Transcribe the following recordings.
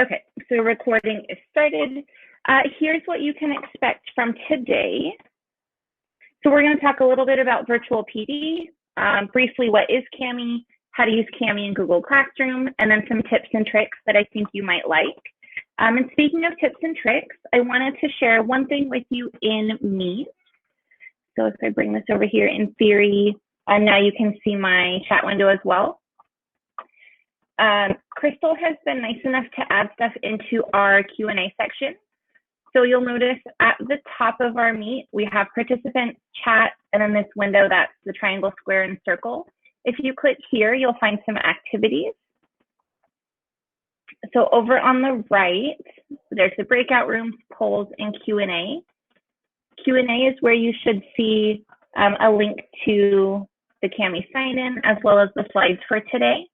Okay, so recording is started. Here's what you can expect from today. So we're going to talk a little bit about virtual PD, briefly what is Kami, how to use Kami in Google Classroom, and then some tips and tricks that I think you might like. And speaking of tips and tricks, I wanted to share one thing with you in Meet. So if I bring this over here in theory, now you can see my chat window as well. Crystal has been nice enough to add stuff into our Q&A section. So you'll notice at the top of our Meet, we have participant, chat, and then this window that's the triangle, square, and circle. If you click here, you'll find some activities. So over on the right, there's the breakout rooms, polls, and Q&A. Q&A is where you should see a link to the Kami sign-in as well as the slides for today.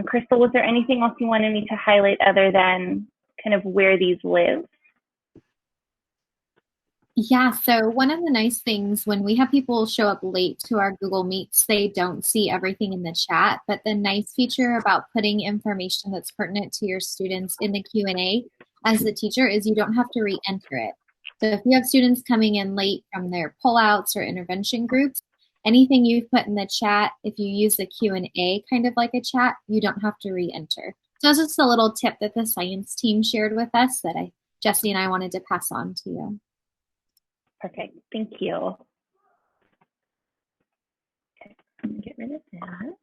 Crystal, was there anything else you wanted me to highlight other than kind of where these live? Yeah, so one of the nice things when we have people show up late to our Google Meets, they don't see everything in the chat, but the nice feature about putting information that's pertinent to your students in the Q&A as the teacher is you don't have to re-enter it. So if you have students coming in late from their pullouts or intervention groups, anything you've put in the chat, if you use the Q&A kind of like a chat, you don't have to re-enter. So it's just a little tip that the science team shared with us that Jessie and I wanted to pass on to you. Perfect, thank you. Okay, I'm gonna get rid of that.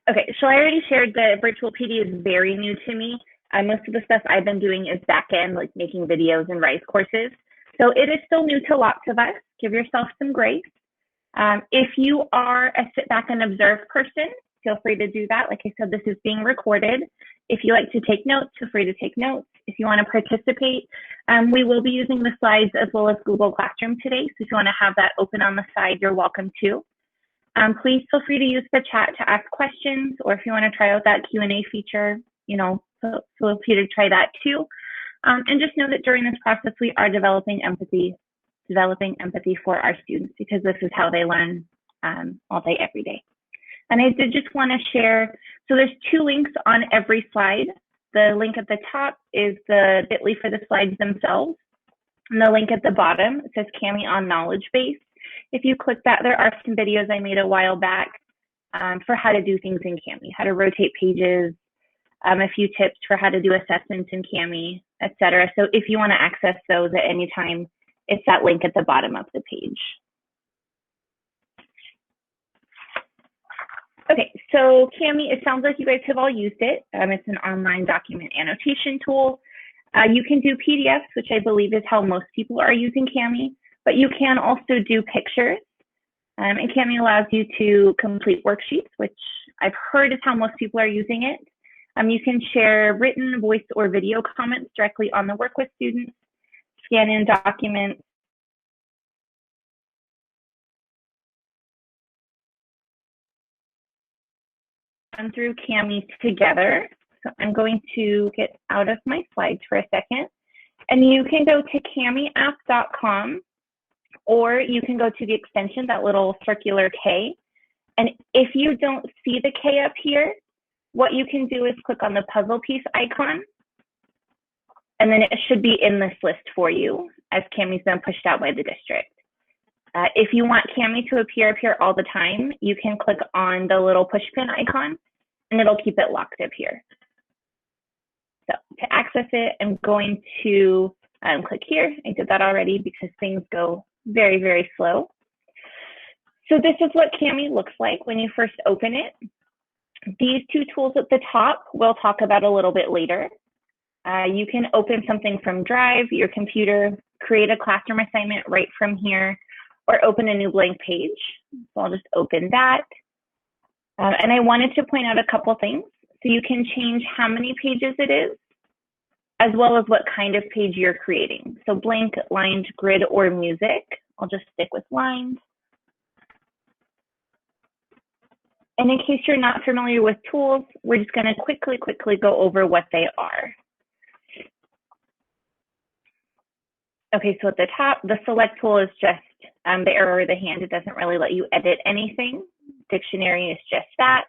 Okay, so I already shared that virtual PD is very new to me. Most of the stuff I've been doing is back end, like making videos and RISE courses. So it is still new to lots of us. Give yourself some grace. If you are a sit back and observe person, feel free to do that. Like I said, this is being recorded. If you like to take notes, feel free to take notes. If you want to participate, we will be using the slides as well as Google Classroom today. So if you want to have that open on the side, you're welcome to. Please feel free to use the chat to ask questions, or if you want to try out that Q&A feature, feel free to try that too. And just know that during this process, we are developing empathy for our students because this is how they learn all day, every day. And I did just want to share, so there's two links on every slide. The link at the top is the bit.ly for the slides themselves. And the link at the bottom, it says Kami on Knowledge Base. If you click that, there are some videos I made a while back for how to do things in Kami, how to rotate pages, a few tips for how to do assessments in Kami, etc. So if you want to access those at any time, it's that link at the bottom of the page. Okay, so Kami, it sounds like you guys have all used it. It's an online document annotation tool. You can do PDFs, which I believe is how most people are using Kami, but you can also do pictures. And Kami allows you to complete worksheets, which I've heard is how most people are using it. You can share written, voice, or video comments directly on the work with students, scan in documents, through Kami together. So I'm going to get out of my slides for a second. And you can go to kamiapp.com, or you can go to the extension, that little circular K. And if you don't see the K up here, what you can do is click on the puzzle piece icon, and then it should be in this list for you as Kami's been pushed out by the district. If you want Kami to appear up here all the time, you can click on the little push pin icon, and it'll keep it locked up here. So to access it, I'm going to click here. I did that already because things go very, very slow. So this is what Kami looks like when you first open it. These two tools at the top, we'll talk about a little bit later. You can open something from Drive, your computer, create a classroom assignment right from here, or open a new blank page. So I'll just open that. And I wanted to point out a couple things. So you can change how many pages it is, as well as what kind of page you're creating. So blank, lined, grid, or music. I'll just stick with lined. And in case you're not familiar with tools, we're just gonna quickly go over what they are. Okay, so at the top, the select tool is just the arrow or the hand. It doesn't really let you edit anything. dictionary is just that.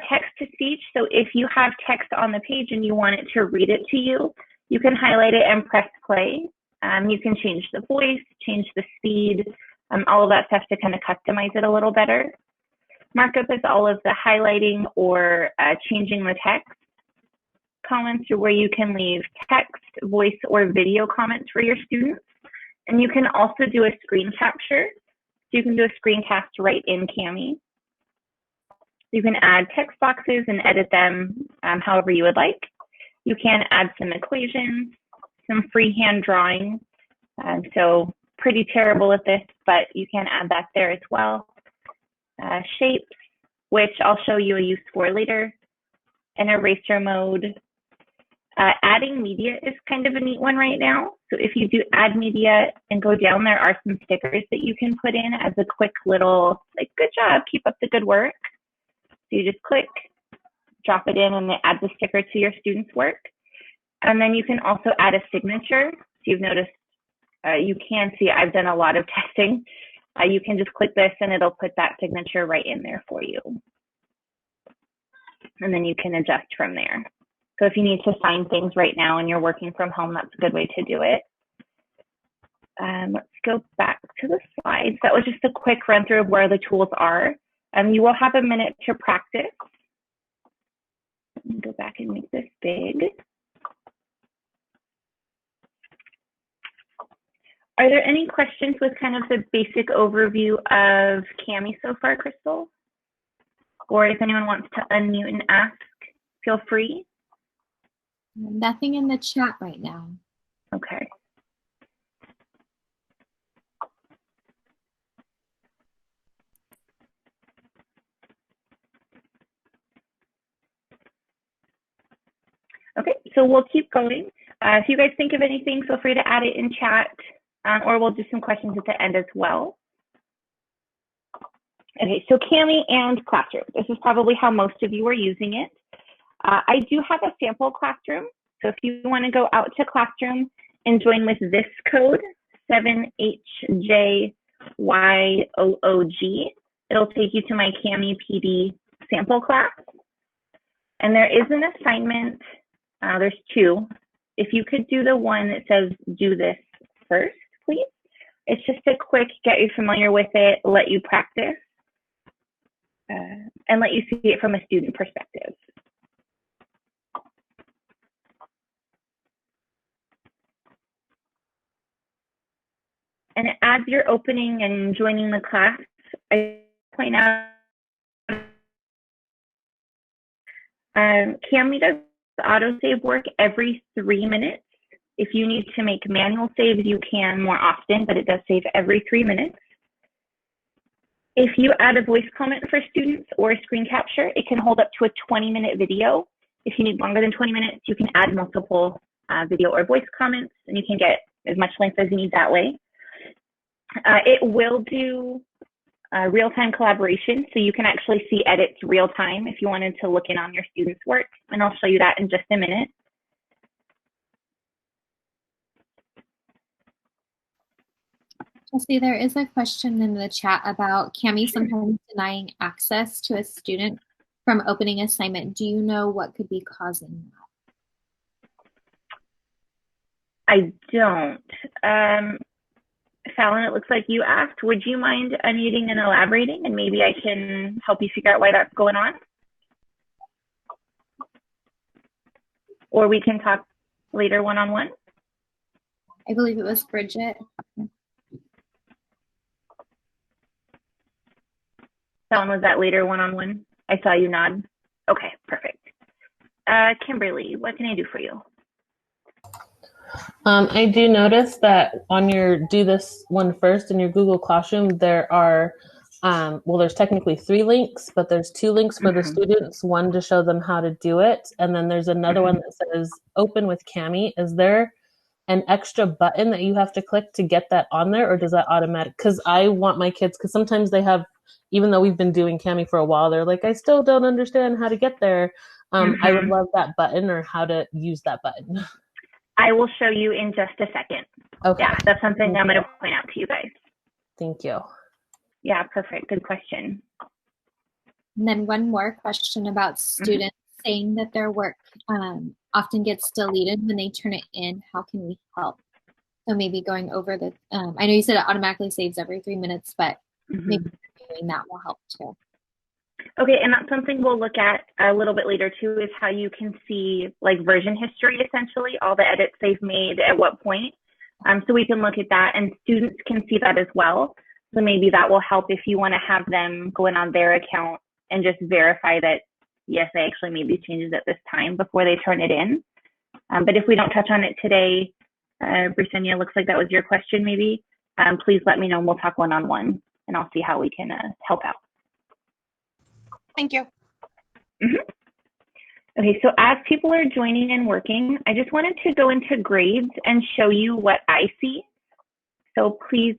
Text to speech, so if you have text on the page and you want it to read it to you, you can highlight it and press play. You can change the voice, change the speed, all of that stuff to kind of customize it a little better. Markup is all of the highlighting or changing the text. Comments are where you can leave text, voice, or video comments for your students. And you can also do a screen capture. So you can do a screencast right in Kami. You can add text boxes and edit them however you would like. You can add some equations, some freehand drawing. So pretty terrible at this, but you can add that there as well. Shapes, which I'll show you a use for later. And eraser mode. Adding media is kind of a neat one right now. So if you do add media and go down, there are some stickers that you can put in as a quick little, like, good job, keep up the good work. So you just click, drop it in, and it adds a sticker to your student's work. And then you can also add a signature. So you've noticed, you can see I've done a lot of testing. You can just click this and it'll put that signature right in there for you. And then you can adjust from there. So if you need to sign things right now and you're working from home, that's a good way to do it. Let's go back to the slides. That was just a quick run through of where the tools are. You will have a minute to practice. Let me go back and make this big. Are there any questions with kind of the basic overview of Kami so far, Crystal? Or if anyone wants to unmute and ask, feel free. Nothing in the chat right now. Okay. Okay, so we'll keep going. If you guys think of anything, feel free to add it in chat, or we'll do some questions at the end as well. Okay, so Kami and Classroom. This is probably how most of you are using it. I do have a sample Classroom. So if you want to go out to Classroom and join with this code, 7HJYOOG, it'll take you to my Kami PD sample class. And there is an assignment, there's two. If you could do the one that says do this first, please. It's just a quick get you familiar with it, let you practice, and let you see it from a student perspective. And as you're opening and joining the class, I point out Kami does autosave work every 3 minutes. If you need to make manual saves, you can more often, but it does save every 3 minutes. If you add a voice comment for students or a screen capture, it can hold up to a 20-minute video. If you need longer than 20 minutes, you can add multiple video or voice comments, and you can get as much length as you need that way. It will do real-time collaboration, so you can actually see edits real-time if you wanted to look in on your students' work, and I'll show you that in just a minute. Chelsea, there is a question in the chat about Kami sometimes denying access to a student from opening assignment. Do you know what could be causing that? I don't. Fallon, it looks like you asked. Would you mind unmuting and elaborating, and maybe I can help you figure out why that's going on? Or we can talk later one-on-one. I believe it was Bridget. Fallon, was that later one-on-one? I saw you nod. Okay, perfect. Kimberly, what can I do for you? I do notice that on your do this one first in your Google Classroom, there are, well, there's technically 3 links, but there's 2 links for the students, one to show them how to do it. And then there's another one that says open with Kami. Is there an extra button that you have to click to get that on there, or does that automatic? Because I want my kids, because sometimes they have, even though we've been doing Kami for a while, they're like, I still don't understand how to get there. I would love that button, or how to use that button. I will show you in just a second. Okay. Yeah, that's something I'm going to point out to you guys. Thank you. Yeah, perfect. Good question. And then one more question about students saying that their work often gets deleted when they turn it in. How can we help? So maybe going over the, I know you said it automatically saves every 3 minutes, but maybe doing that will help too. Okay, and that's something we'll look at a little bit later too, is how you can see like version history, essentially, all the edits they've made at what point. So we can look at that, and students can see that as well. So maybe that will help if you want to have them go in on their account and just verify that, yes, I actually made these changes at this time before they turn it in. But if we don't touch on it today, Brisenia, looks like that was your question maybe. Please let me know and we'll talk one-on-one and I'll see how we can help out. Thank you. Okay, so as people are joining and working, I just wanted to go into grades and show you what I see. So please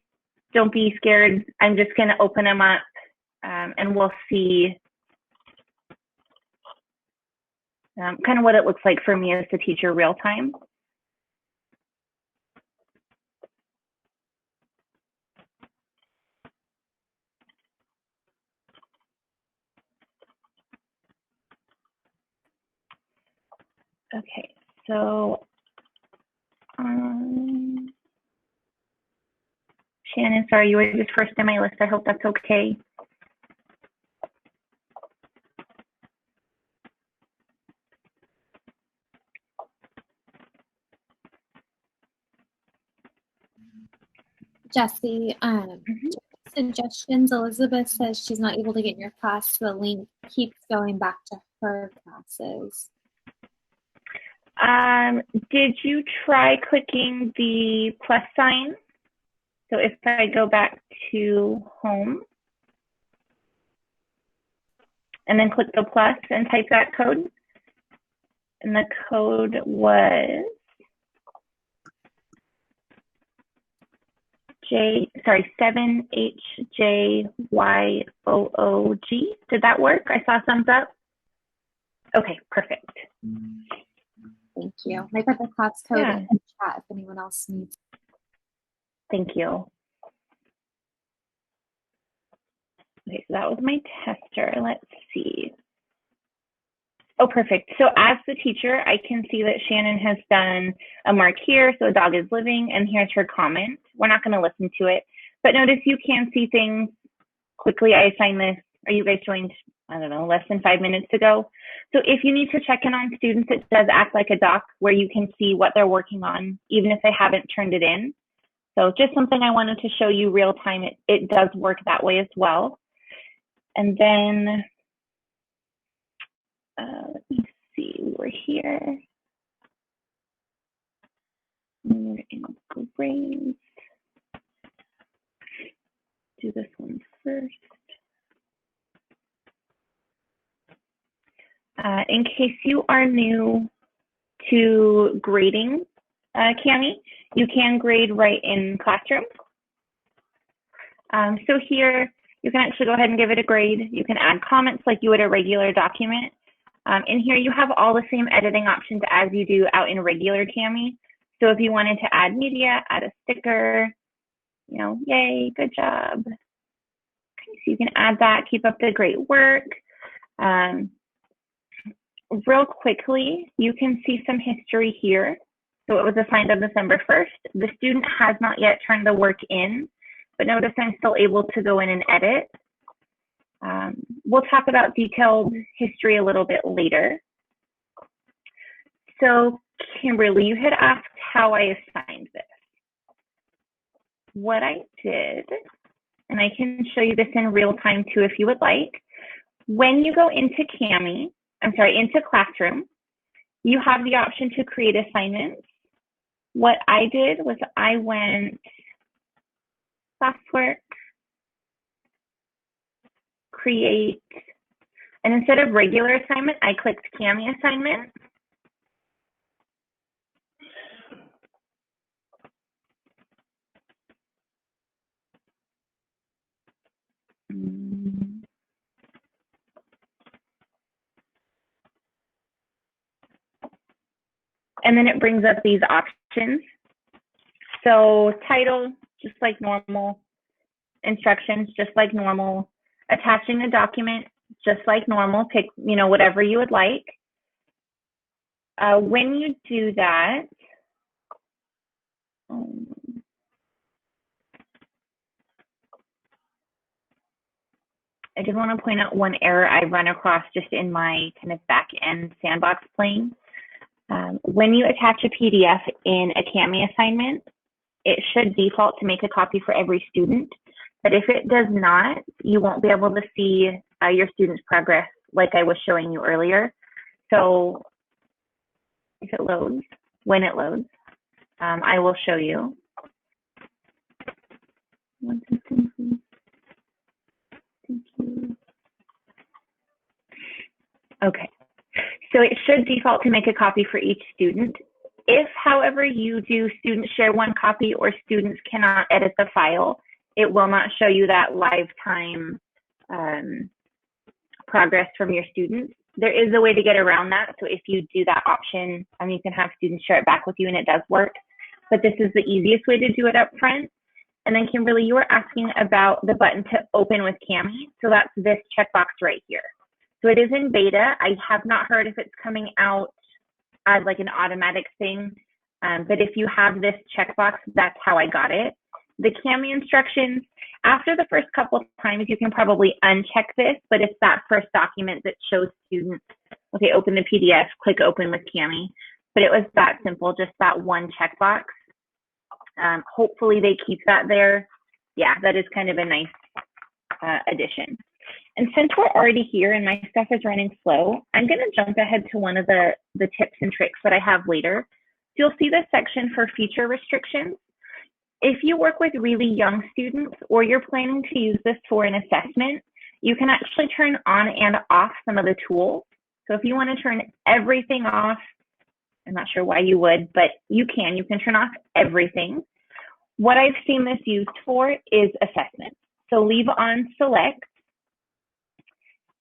don't be scared. I'm just going to open them up and we'll see kind of what it looks like for me as the teacher real time. Okay, so Shannon, sorry, you were just first in my list. I hope that's okay. Jesse, suggestions. Elizabeth says she's not able to get in your class. The link keeps going back to her classes. Did you try clicking the plus sign? So if I go back to home and then click the plus and type that code, and the code was 7HJYOOG. Did that work? I saw thumbs up. Okay, perfect. Thank you. I put the class code in the chat if anyone else needs. Thank you. Okay, so that was my tester. Let's see. Oh, perfect. So as the teacher, I can see that Shannon has done a mark here. So a dog is living, and here's her comment. We're not going to listen to it, but notice you can see things quickly. I assigned this. Are you guys joined? I don't know, less than 5 minutes ago. So if you need to check in on students, it does act like a doc where you can see what they're working on, even if they haven't turned it in. So just something I wanted to show you real time. It does work that way as well. And then let me see, we're here. We're in grades. Do this one first. In case you are new to grading, Cami, you can grade right in Classroom. So here, you can actually go ahead and give it a grade. You can add comments like you would a regular document. In here, you have all the same editing options as you do out in regular Cami. So if you wanted to add media, add a sticker, you know, yay, good job. Okay, so you can add that, keep up the great work. Real quickly, you can see some history here. So it was assigned on December 1st. The student has not yet turned the work in, but notice I'm still able to go in and edit. We'll talk about detailed history a little bit later. So Kimberly, you had asked how I assigned this. What I did, and I can show you this in real time too if you would like. When you go into into Classroom, you have the option to create assignments. What I did was I went classwork, create, and instead of regular assignment, I clicked Cami assignment. And then it brings up these options. So title, just like normal. Instructions, just like normal. Attaching a document. just like normal. Pick, whatever you would like. When you do that, I just want to point out one error I run across just in my kind of back end sandbox playing. When you attach a PDF in a Kami assignment, it should default to make a copy for every student. But if it does not, you won't be able to see your student's progress like I was showing you earlier. So if it loads, when it loads, I will show you. One second, please. Thank you. Okay, so it should default to make a copy for each student. If, however, you do students share one copy or students cannot edit the file, it will not show you that lifetime progress from your students. There is a way to get around that. So if you do that option, you can have students share it back with you and it does work. But this is the easiest way to do it up front. And then Kimberly, you were asking about the button to open with Kami. So that's this checkbox right here. So it is in beta. I have not heard if it's coming out as like an automatic thing. But if you have this checkbox, that's how I got it. The Kami instructions, after the first couple of times, you can probably uncheck this, but it's that first document that shows students, okay, open the PDF, click open with Kami. But it was that simple, just that one checkbox. Hopefully they keep that there. Yeah, that is kind of a nice addition. And since we're already here and my stuff is running slow, I'm going to jump ahead to one of the tips and tricks that I have later. So you'll see the section for feature restrictions. If you work with really young students or you're planning to use this for an assessment, you can actually turn on and off some of the tools. So if you want to turn everything off, I'm not sure why you would, but you can turn off everything. What I've seen this used for is assessment. So leave on select,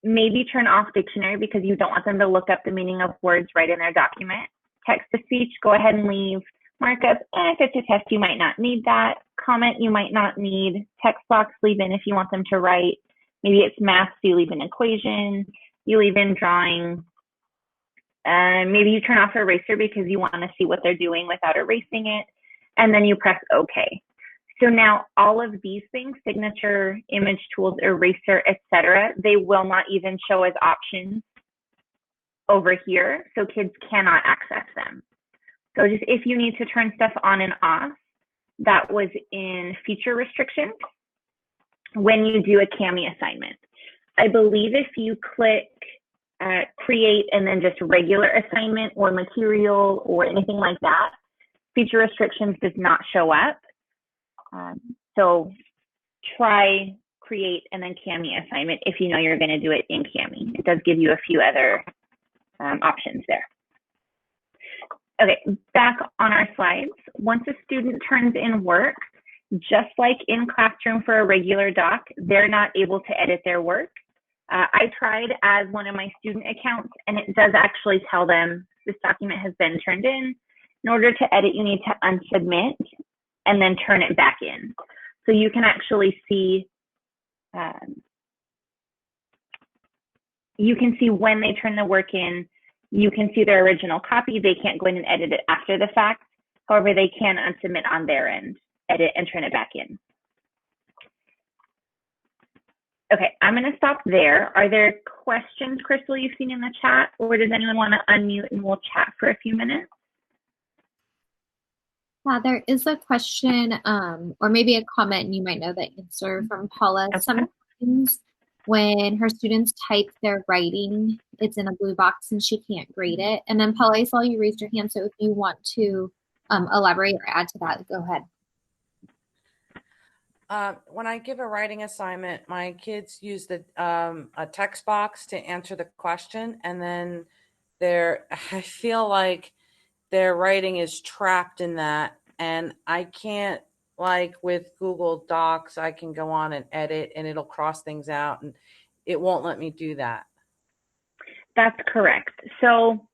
maybe turn off dictionary because you don't want them to look up the meaning of words right in their document. Text to speech, go ahead and leave. Markup, if it's a test, you might not need that. Comment, you might not need. Text box, leave in if you want them to write. Maybe it's math, so you leave an equation. You leave in drawing. Maybe you turn off eraser because you want to see what they're doing without erasing it. And then you press OK. So now all of these things, signature, image tools, eraser, etc., they will not even show as options over here. So kids cannot access them. So just if you need to turn stuff on and off, that was in feature restrictions when you do a Kami assignment. I believe if you click create and then just regular assignment or material or anything like that, feature restrictions does not show up. So try create and then Kami assignment if you know you're going to do it in Kami. It does give you a few other options there. Okay, back on our slides. Once a student turns in work, just like in Classroom for a regular doc, they're not able to edit their work. I tried as one of my student accounts, and it does actually tell them this document has been turned in. In order to edit, you need to unsubmit and then turn it back in. So you can actually see, you can see when they turn the work in. You can see their original copy. They can't go in and edit it after the fact. However, they can unsubmit on their end, edit and turn it back in. Okay, I'm going to stop there. Are there questions, Crystal, you've seen in the chat, or does anyone want to unmute and we'll chat for a few minutes? There is a question or maybe a comment, and you might know the answer from Paula. Okay. Sometimes when her students type their writing, it's in a blue box and she can't grade it. And then Paula, I saw you raised your hand, so if you want to elaborate or add to that, go ahead. When I give a writing assignment, my kids use the a text box to answer the question, and then I feel like their writing is trapped in that, and I can't, like with Google Docs, I can go on and edit and it'll cross things out, and it won't let me do that. That's correct. So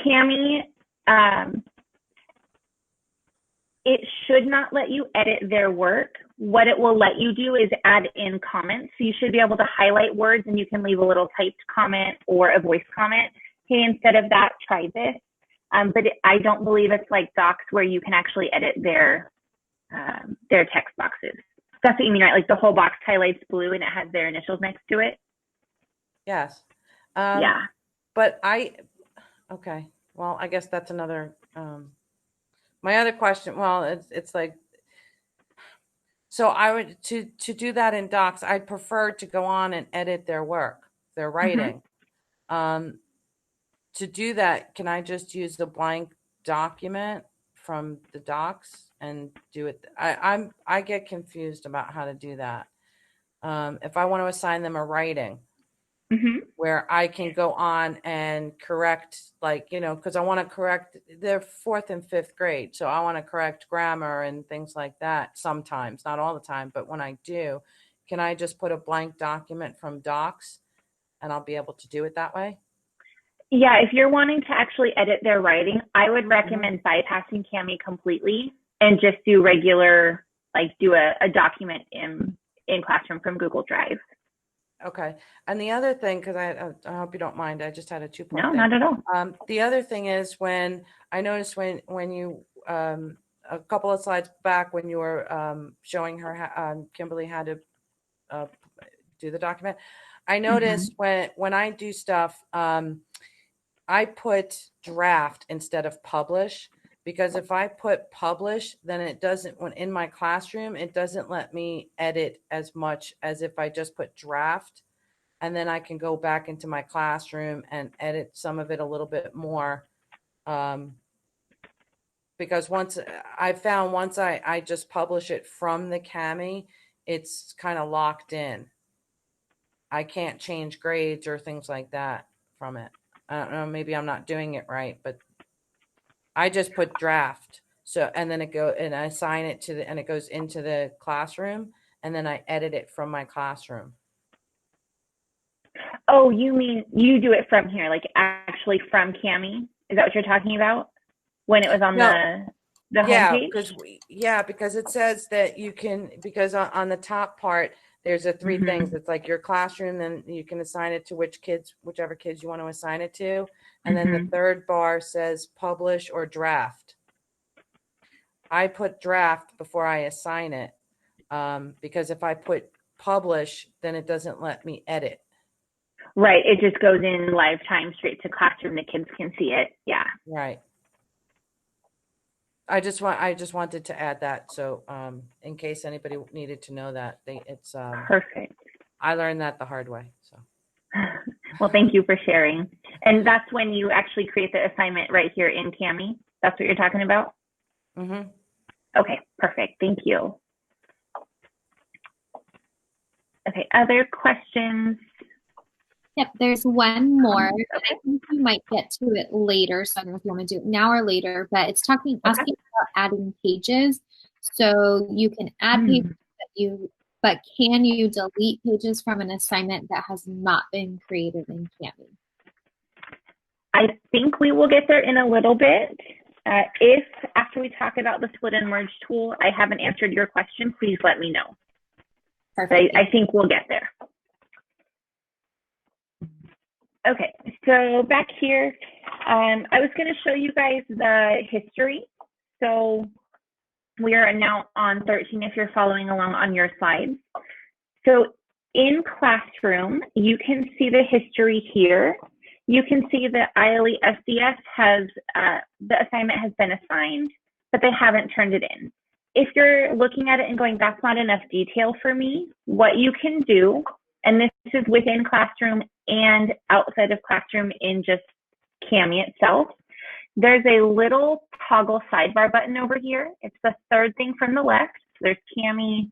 Kami, it should not let you edit their work what it will let you do is add in comments. So you should be able to highlight words and you can leave a little typed comment or a voice comment. Hey, instead of that, try this. But I don't believe it's like Docs where you can actually edit their text boxes. That's what you mean, right? Like the whole box highlights blue and it has their initials next to it. Yes. Yeah. But okay. Well, I guess that's another, my other question. Well, it's like, so I would, to do that in Docs, I'd prefer to go on and edit their work, their writing. To do that, can I just use the blank document from the Docs and do it? I get confused about how to do that. If I want to assign them a writing, where I can go on and correct, like, because I want to correct, they're 4th and 5th grade. So I want to correct grammar and things like that sometimes, not all the time. But when I do, can I just put a blank document from Docs and I'll be able to do it that way? Yeah, if you're wanting to actually edit their writing, I would recommend bypassing Cami completely and just do regular, like do a document in Classroom from Google Drive. Okay. And the other thing, because I hope you don't mind, I just had a 2-point No, thing. not at all. The other thing is when I noticed when you, a couple of slides back when you were showing her, Kimberly, how to do the document, I noticed when I do stuff, I put draft instead of publish, because if I put publish, then it doesn't, when in my classroom, it doesn't let me edit as much as if I just put draft, and then I can go back into my classroom and edit some of it a little bit more. Because once I just publish it from the Cami, it's kind of locked in. I can't change grades or things like that from it. I don't know, maybe I'm not doing it right, but I just put draft. So, and then I assign it to and it goes into the classroom, and then I edit it from my classroom. Oh, you mean you do it from here, like actually from Cami? Is that what you're talking about? When it was on the homepage? Because it says that you can, because on the top part, there's a 3 things. It's like your classroom, then you can assign it to whichever kids you want to assign it to. And then the 3rd bar says publish or draft. I put draft before I assign it, because if I put publish, then it doesn't let me edit. Right. It just goes in live time straight to Classroom. The kids can see it. Yeah. Right. I just wanted to add that, so in case anybody needed to know that, it's perfect. I learned that the hard way. So, well, thank you for sharing. And that's when you actually create the assignment right here in Cami. That's what you're talking about. Okay, perfect. Thank you. Okay, other questions? Yep, there's one more. I think we might get to it later, so I don't know if you want to do it now or later, but it's asking about adding pages. So you can add pages but can you delete pages from an assignment that has not been created in Cami? I think we will get there in a little bit. If after we talk about the split and merge tool, I haven't answered your question, please let me know. Perfect. I think we'll get there. Okay, so back here, I was going to show you guys the history. So we are now on 13 if you're following along on your slides. So in Classroom, you can see the history here. You can see that ILE SDS has, the assignment has been assigned, but they haven't turned it in. If you're looking at it and going, that's not enough detail for me, what you can do, and this is within Classroom and outside of Classroom in just Cami itself, there's a little toggle sidebar button over here. It's the 3rd thing from the left. There's Cami,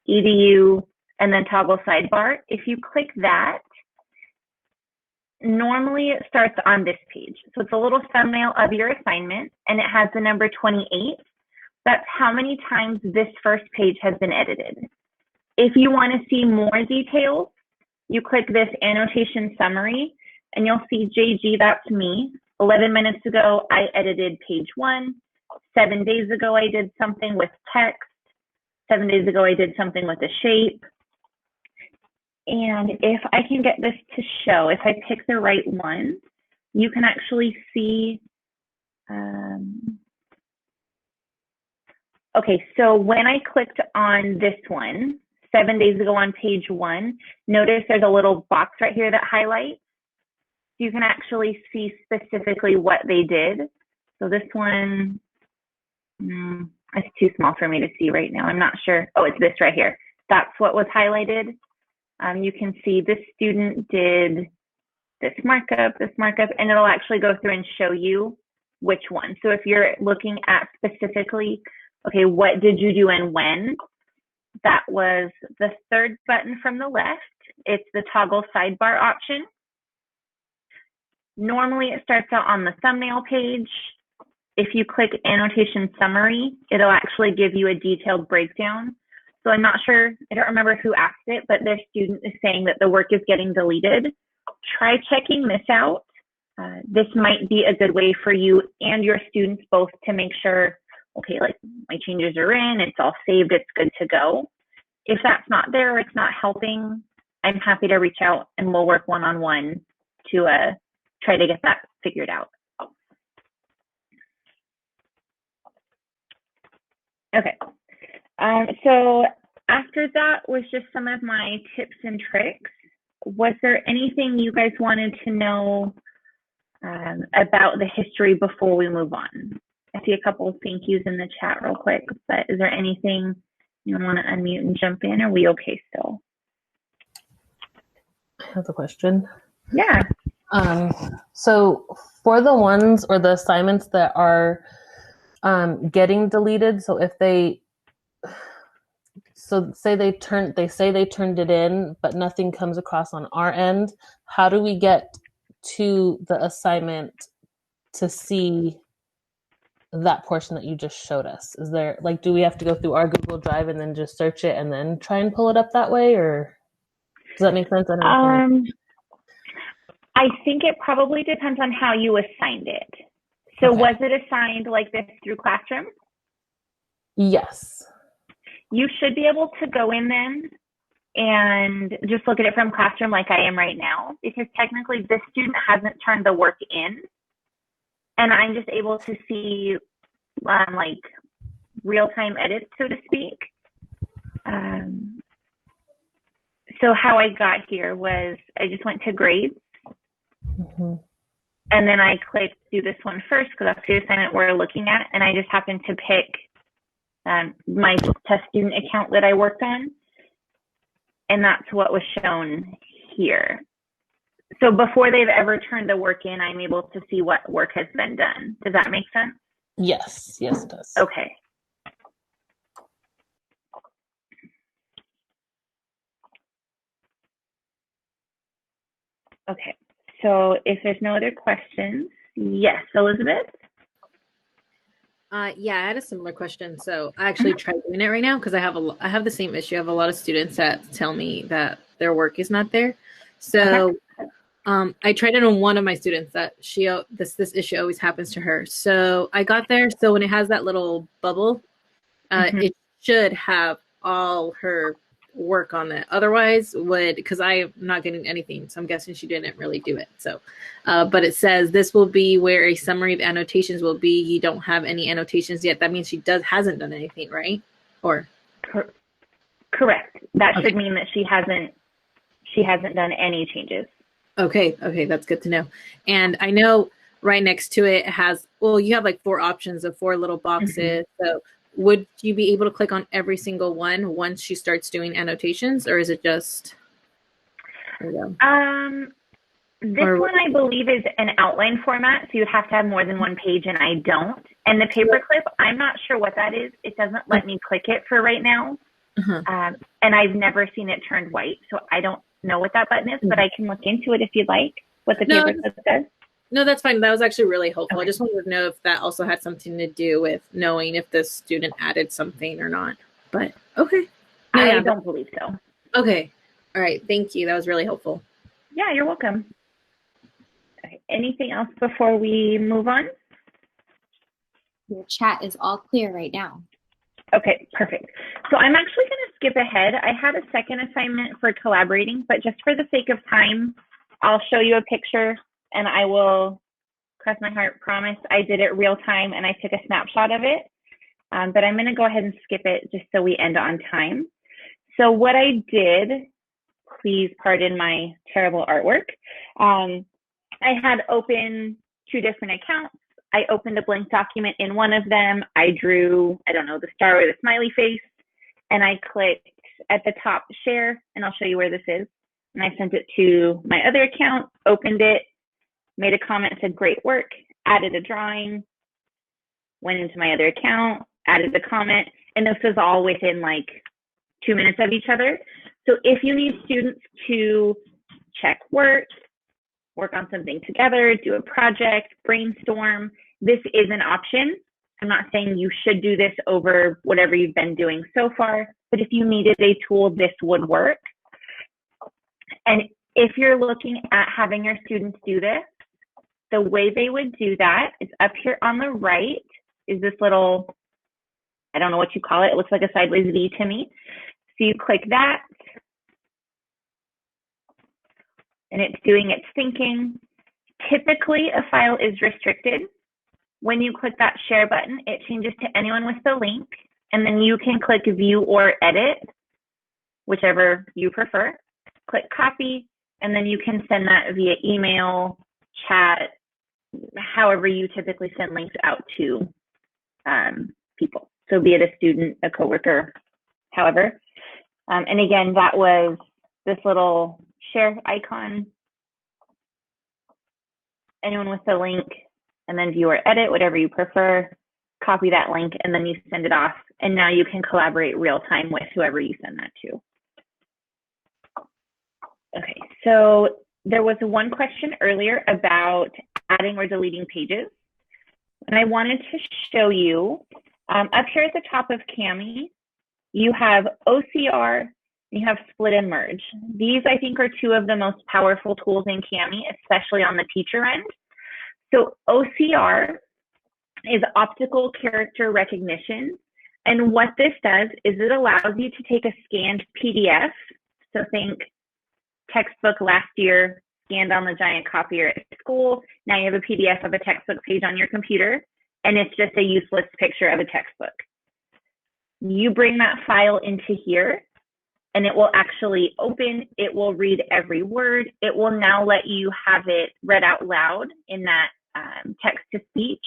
EDU, and then toggle sidebar. If you click that, normally it starts on this page. So it's a little thumbnail of your assignment, and it has the number 28. That's how many times this first page has been edited. If you want to see more details, you click this annotation summary, and you'll see JG, that's me. 11 minutes ago, I edited page 1. 7 days ago, I did something with text. 7 days ago I did something with a shape. And if I can get this to show, if I pick the right one, you can actually see, okay, so when I clicked on this one, 7 days ago on page 1, notice there's a little box right here that highlights. You can actually see specifically what they did. So this one, it's too small for me to see right now. I'm not sure. Oh, it's this right here. That's what was highlighted. You can see this student did this markup, and it'll actually go through and show you which one. So if you're looking at specifically, okay, what did you do and when? That was the third button from the left. It's the toggle sidebar option. Normally it starts out on the thumbnail page. If you click annotation summary, it'll actually give you a detailed breakdown. So I'm not sure, I don't remember who asked it, but their student is saying that the work is getting deleted. Try checking this out. This might be a good way for you and your students both to make sure, okay, like my changes are in, it's all saved, it's good to go. If that's not there or it's not helping, I'm happy to reach out and we'll work one-on-one to try to get that figured out. Okay, so after that was just some of my tips and tricks. Was there anything you guys wanted to know about the history before we move on? I see a couple of thank yous in the chat real quick, but is there anything you want to unmute and jump in? Are we okay still? I have a question. Yeah. So for the ones or the assignments that are getting deleted, so if they, so say they turned it in, but nothing comes across on our end, how do we get to the assignment to see that portion that you just showed us? Is there, like, do we have to go through our Google Drive and then just search it and then try and pull it up that way, or does that make sense? I think it probably depends on how you assigned it. So Okay. Was it assigned like this through Classroom? Yes. You should be able to go in then and just look at it from Classroom like I am right now, because technically this student hasn't turned the work in, and I'm just able to see like real-time edits, so to speak. So how I got here was I just went to grades, and then I clicked do this one first because that's the assignment we're looking at, and I just happened to pick my test student account that I worked on, and that's what was shown here. So before they've ever turned the work in, I'm able to see what work has been done. Does that make sense? Yes, it does. Okay. Okay, so if there's no other questions, yes, Elizabeth? Yeah, I had a similar question. So I actually tried doing it right now because I have the same issue. I have a lot of students that tell me that their work is not there. So I tried it on one of my students that this issue always happens to her. So I got there. So when it has that little bubble, it should have all her work on it. Otherwise because I'm not getting anything. So I'm guessing she didn't really do it. So, but it says this will be where a summary of annotations will be. You don't have any annotations yet. That means she hasn't done anything, right? Or correct. That should mean that she hasn't done any changes. Okay, that's good to know. And I know right next to it has, you have like 4 options of 4 little boxes. So would you be able to click on every single one once she starts doing annotations, or is it just? This one I believe is an outline format, so you have to have more than one page, and I don't. And the paperclip, I'm not sure what that is. It doesn't let me click it for right now. And I've never seen it turned white, so I don't know what that button is, but I can look into it if you'd like, what the paperclip says. No, that's fine. That was actually really helpful. Okay. I just wanted to know if that also had something to do with knowing if the student added something or not. But okay. No, I don't believe so. Okay. All right. Thank you. That was really helpful. Yeah, you're welcome. Okay. Anything else before we move on? Your chat is all clear right now. Okay, perfect. So I'm actually going to skip ahead. I had a second assignment for collaborating, but just for the sake of time, I'll show you a picture and I will, cross my heart, promise I did it real time and I took a snapshot of it. But I'm going to go ahead and skip it just so we end on time. So what I did, please pardon my terrible artwork. I had open 2 different accounts. I opened a blank document in one of them. I drew, I don't know, the star or the smiley face, and I clicked at the top share, and I'll show you where this is. And I sent it to my other account, opened it, made a comment, said great work, added a drawing, went into my other account, added a comment, and this was all within like 2 minutes of each other. So if you need students to check work on something together, do a project, brainstorm, this is an option. I'm not saying you should do this over whatever you've been doing so far, but if you needed a tool, this would work. And if you're looking at having your students do this, the way they would do that is up here on the right is this little, I don't know what you call it. It looks like a sideways V to me. So you click that, and it's doing its thinking. Typically, a file is restricted. When you click that share button, it changes to anyone with the link, and then you can click view or edit, whichever you prefer. Click copy, and then you can send that via email, chat, however you typically send links out to people. So be it a student, a coworker, however. And again, that was this little share icon, anyone with the link, and then view or edit, whatever you prefer, copy that link, and then you send it off. And now you can collaborate real time with whoever you send that to. Okay, so there was one question earlier about adding or deleting pages. And I wanted to show you, up here at the top of Kami, you have OCR, you have Split and Merge. These, I think, are 2 of the most powerful tools in Kami, especially on the teacher end. So OCR is optical character recognition. And what this does is it allows you to take a scanned PDF. So think textbook last year, scanned on the giant copier at school. Now you have a PDF of a textbook page on your computer, and it's just a useless picture of a textbook. You bring that file into here, and it will actually open. It will read every word. It will now let you have it read out loud in that text to speech,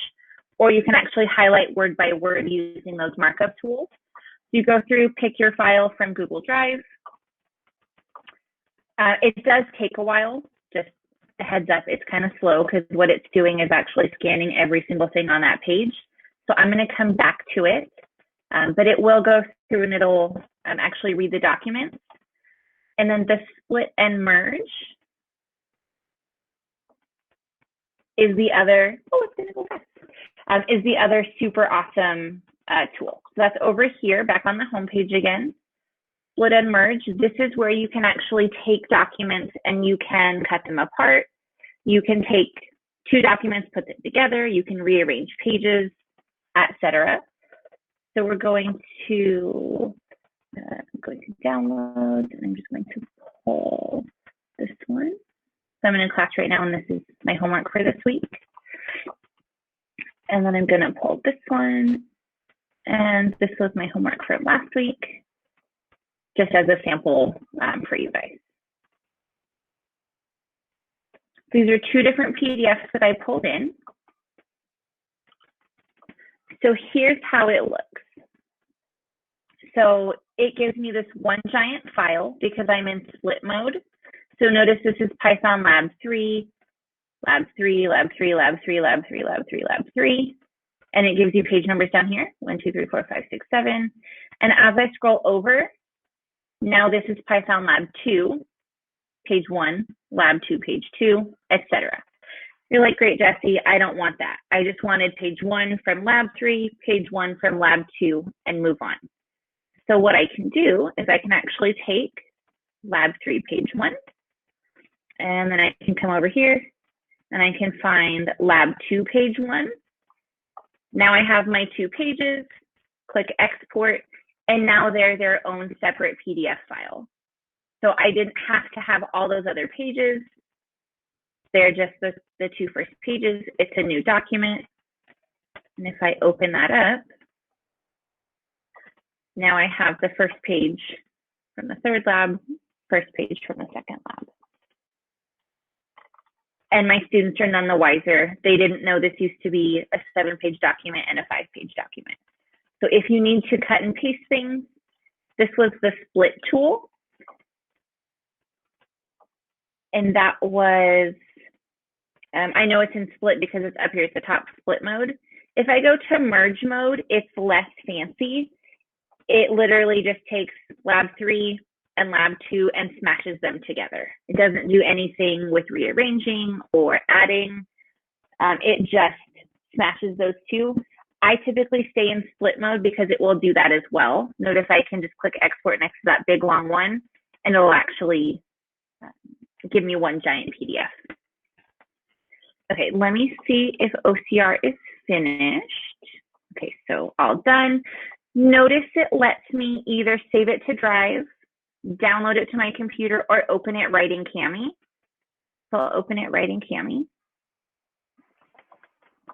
or you can actually highlight word by word using those markup tools. You go through, pick your file from Google Drive. It does take a while, just a heads up, it's kind of slow because what it's doing is actually scanning every single thing on that page. So I'm going to come back to it, but it will go through and it'll actually read the documents. And then the split and merge is the other, oh, it's going to go fast, is the other super awesome tool. So that's over here, back on the home page again. Split and merge, this is where you can actually take documents and you can cut them apart. You can take 2 documents, put them together. You can rearrange pages, etc. So we're going to download, and I'm just going to pull this one. So I'm in class right now, and this is my homework for this week. And then I'm going to pull this one, and this was my homework for last week, just as a sample for you guys. These are 2 different PDFs that I pulled in. So here's how it looks. So it gives me this one giant file because I'm in split mode. So notice this is Python Lab 3, Lab 3, Lab 3, Lab 3, Lab 3, Lab 3, Lab 3. And it gives you page numbers down here, 1, 2, 3, 4, 5, 6, 7. And as I scroll over, now this is Python Lab 2, page 1, Lab 2, page 2, etc. You're like, great, Jesse, I don't want that. I just wanted page 1 from Lab 3, page 1 from Lab 2, and move on. So what I can do is I can actually take Lab 3, page 1, and then I can come over here, and I can find Lab 2, page 1. Now I have my 2 pages, click export, and now they're their own separate PDF file. So I didn't have to have all those other pages. They're just the two first pages. It's a new document. And if I open that up, now I have the first page from the third lab, first page from the second lab. And my students are none the wiser. They didn't know this used to be a 7-page document and a 5-page document. So if you need to cut and paste things, this was the split tool. And that was, I know it's in split because it's up here at the top, split mode. If I go to merge mode, it's less fancy. It literally just takes lab 3 and lab 2 and smashes them together. It doesn't do anything with rearranging or adding. It just smashes those two. I typically stay in split mode because it will do that as well. Notice I can just click export next to that big long one, and it'll actually give me one giant PDF. Okay, let me see if OCR is finished. Okay, so all done. Notice it lets me either save it to Drive, download it to my computer, or open it right in Kami. So I'll open it right in Kami.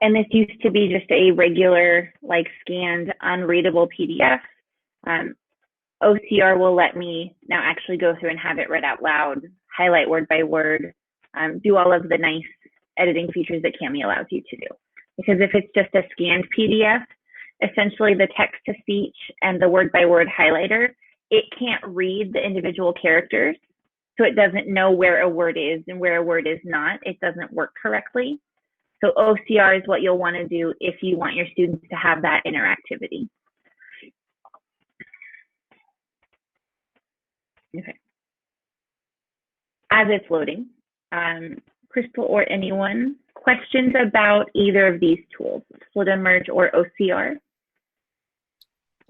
And this used to be just a regular, like, scanned, unreadable PDF. OCR will let me now actually go through and have it read out loud, highlight word by word, do all of the nice editing features that Kami allows you to do. Because if it's just a scanned PDF, essentially the text to speech and the word by word highlighter, it can't read the individual characters. So it doesn't know where a word is and where a word is not. It doesn't work correctly. So OCR is what you'll want to do if you want your students to have that interactivity. Okay. As it's loading, Crystal or anyone, questions about either of these tools, Split and Merge or OCR?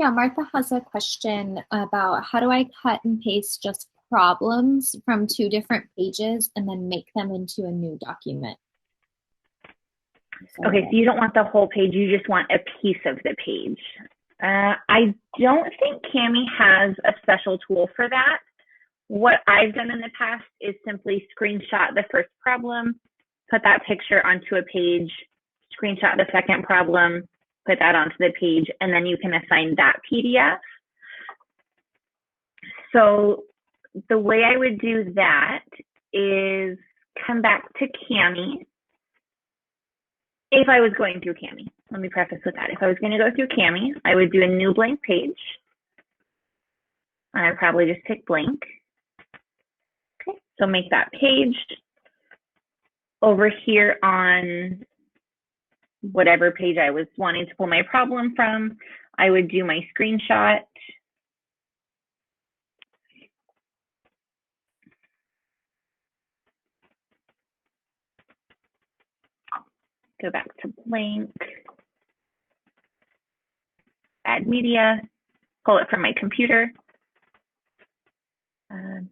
Yeah, Martha has a question about how do I cut and paste just problems from 2 different pages and then make them into a new document? Okay, so you don't want the whole page, you just want a piece of the page. I don't think Kami has a special tool for that. What I've done in the past is simply screenshot the first problem, put that picture onto a page, screenshot the second problem, put that onto the page, and then you can assign that PDF. So the way I would do that is come back to Kami. If I was going through Kami, let me preface with that. If I was going to go through Kami, I would do a new blank page. I'd probably just pick blank. Okay, so make that page. Over here on whatever page I was wanting to pull my problem from, I would do my screenshot. Go back to blank, add media, pull it from my computer.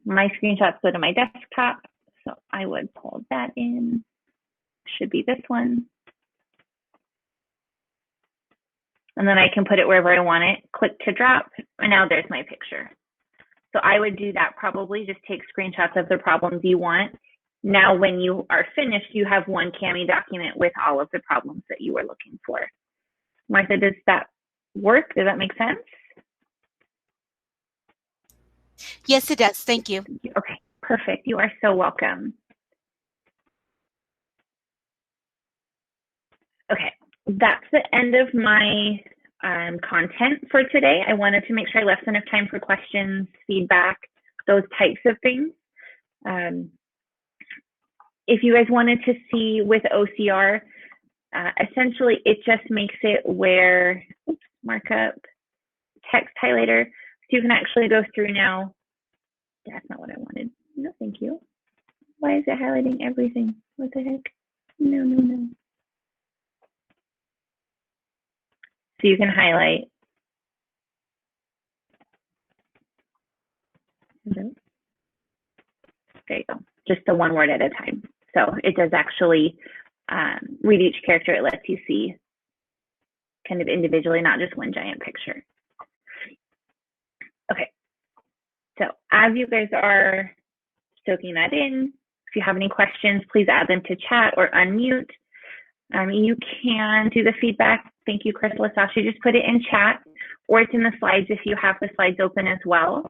My screenshots go to my desktop, so I would pull that in. Should be this one. And then I can put it wherever I want it, click to drop, and now there's my picture. So I would do that probably, just take screenshots of the problems you want. Now, when you are finished, you have one Kami document with all of the problems that you were looking for. Martha, does that work? Does that make sense? Yes, it does. Thank you. Okay, perfect. You are so welcome. Okay, that's the end of my content for today. I wanted to make sure I left enough time for questions, feedback, those types of things. If you guys wanted to see with OCR, essentially it just makes it where, oops, markup, text highlighter, so you can actually go through now. That's not what I wanted. No, thank you. Why is it highlighting everything? What the heck? No, no, no. So you can highlight. There you go. Just the one word at a time. So it does actually read each character. It lets you see kind of individually, not just one giant picture. Okay, so as you guys are soaking that in, if you have any questions, please add them to chat or unmute. You can do the feedback. Thank you, Chris Lasasha. Just put it in chat, or it's in the slides if you have the slides open as well.